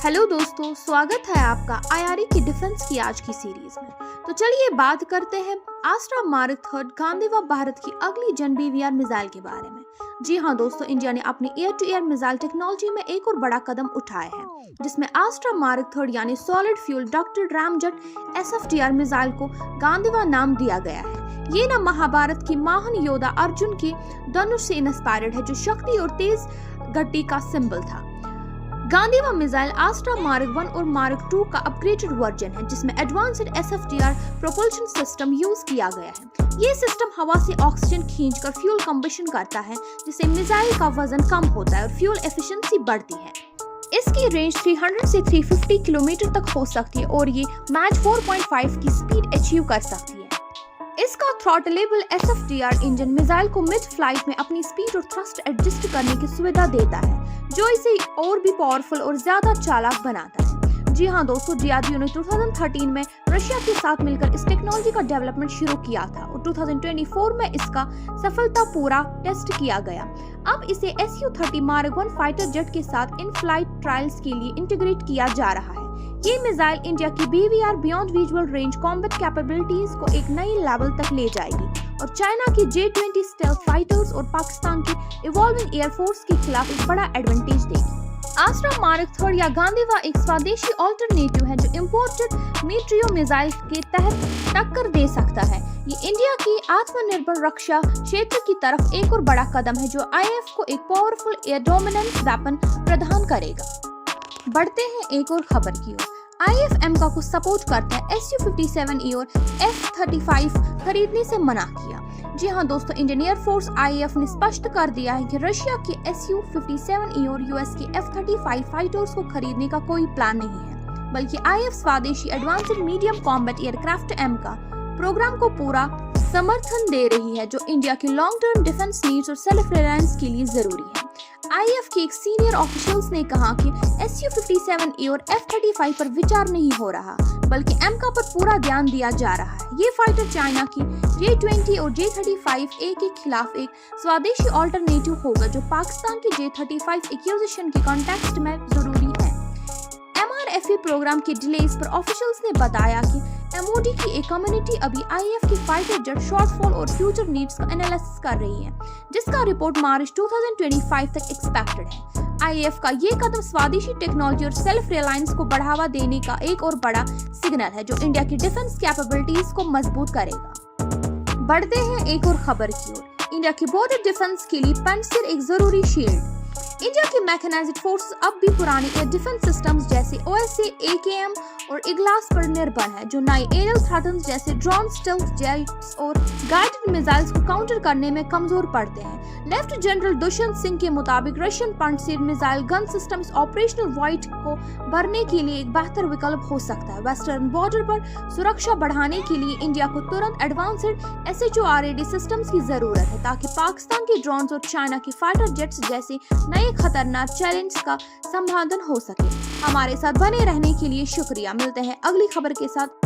Hello दोस्तों, स्वागत है आपका आईआरई की डिफेंस की आज की सीरीज में। तो चलिए बात करते हैं आस्त्रा मार्क III गांधीवा भारत की अगली जन BVR मिसाइल के बारे में। जी हाँ दोस्तों, इंडिया ने अपनी air to air missile technology में एक और बड़ा कदम उठाया है, जिसमें आस्त्रा मार्क III यानी solid fuel ducted ramjet SFDR missile को गांधीवा नाम दिया गया है। ये नाम महाभारत की महान योद्धा अर्जुन के धनुष से इंस्पायर्ड है, जो शक्ति और तेज गति का सिंबल था। गांधीवा मिसाइल आस्त्रा मार्क I और मार्क II का अपग्रेडेड वर्जन है, जिसमें advanced SFDR propulsion system use किया गया है। ये सिस्टम हवा से ऑक्सीजन खींचकर फ्यूल कंबशन करता है, जिससे मिसाइल का वजन कम होता है और फ्यूल एफिशिएंसी बढ़ती है। इसकी रेंज 300 से 350 किलोमीटर तक हो सकती है और ये मैच 4.5 की स्पीड अचीव कर सकती है। इसका थ्रॉटलेबल SFDR इंजन मिसाइल को मिड फ्लाइट में अपनी स्पीड और थ्रस्ट एडजस्ट करने की सुविधा देता है, जो इसे और भी पावरफुल और ज्यादा चालाक बनाता है। जी हाँ दोस्तों, DRDO ने 2013 में रशिया के साथ मिलकर इस टेक्नोलॉजी का डेवलपमेंट शुरू किया था और 2024 में इसका सफलतापूर्वक टेस्ट किया गया। अब इसे Su-30 mark I fighter jet के साथ इन फ्लाइट ट्रायल्स के लिए इंटीग्रेट किया जा रहा है। ये मिसाइल इंडिया की BVR beyond visual range combat capabilities को एक नई लेवल तक ले जाएगी और चाइना की J-20 स्टेल्थ फाइटर्स और पाकिस्तान की इवॉल्विंग एयरफोर्स के खिलाफ एक बड़ा एडवांटेज देगी। आस्त्रा मार्क III या गांधीवा एक स्वदेशी ऑल्टरनेटिव है, जो इम्पोर्टेड मीट्रियो मिसाइल के तहत टक्कर दे सकता है। ये इंडिया की आत्मनिर्भर रक्षा क्षेत्र की तरफ एक और बड़ा कदम है, जो IAF को एक पावरफुल एयर डोमिनेंस वेपन प्रदान करेगा। बढ़ते हैं एक और खबर की ओर। IAF अमेरिका को सपोर्ट करता है Su-57E और F-35 खरीदने से मना किया। जी हाँ दोस्तों, इंडियन एयरफोर्स IAF ने स्पष्ट कर दिया है कि रशिया के Su-57E और US के F-35 फाइटर्स को खरीदने का कोई प्लान नहीं है, बल्कि IAF स्वदेशी advanced medium combat aircraft America programme को पूरा समर्थन दे रही है, जो इंडिया की लॉन्ग टर्म डिफेंस नीड्स और सेल्फ रिलायंस के लिए जरूरी है। IAF के एक सीनियर ऑफिशियल्स ने कहा कि Su-57E और F-35 पर विचार नहीं हो रहा, बल्कि अमेरिका पर पूरा ध्यान दिया जा रहा है। ये फाइटर चाइना की J-20 और J-35A के खिलाफ एक स्वदेशी ऑल्टरनेटिव होगा, जो पाकिस्तान की J-35 एक्विजिशन के कॉन्टेक्स्ट में जरूरी है। MRFA प्रोग्राम के डिलेस पर ऑफिशियल्स ने बताया कि MOD की एक कम्युनिटी अभी IAF की फाइटर जेट शॉर्टफॉल और फ्यूचर नीड्स का एनालिसिस कर रही है, जिसका रिपोर्ट मार्च 2025 तक एक्सपेक्टेड है। IAF का ये कदम स्वदेशी टेक्नोलॉजी और सेल्फ रिलायंस को बढ़ावा देने का एक और बड़ा सिग्नल है, जो इंडिया की डिफेंस कैपेबिलिटीज को मजबूत करेगा। बढ़ते हैं एक और खबर की ओर। इंडिया की बॉर्डर डिफेंस के लिए पेंसिल एक जरूरी शील्ड। इंडिया की मैकेनाइज्ड फोर्सेस अब भी पुराने एयर डिफेंस सिस्टम्स जैसे OSA, AKM और इग्लास पर निर्भर है, जो नए एरियल थ्रेट्स जैसे ड्रोन, स्टेल्थ जेट्स और गाइडेड मिसाइल्स को काउंटर करने में कमजोर पड़ते हैं। लेफ्ट जनरल दुष्यंत सिंह के मुताबिक Russian pencil missile gun system इस ऑपरेशनल वॉइड को भरने के लिए एक बेहतर विकल्प हो सकता है। वेस्टर्न बॉर्डर पर सुरक्षा बढ़ाने के लिए इंडिया को तुरंत एडवांस्ड SHORAD सिस्टम्स की जरूरत है, ताकि पाकिस्तान की ड्रोन्स और चाइना की फाइटर जेट्स जैसे नए खतरनाक चैलेंज का समाधान हो सके। हमारे साथ बने रहने के लिए शुक्रिया। मिलते हैं अगली खबर के साथ।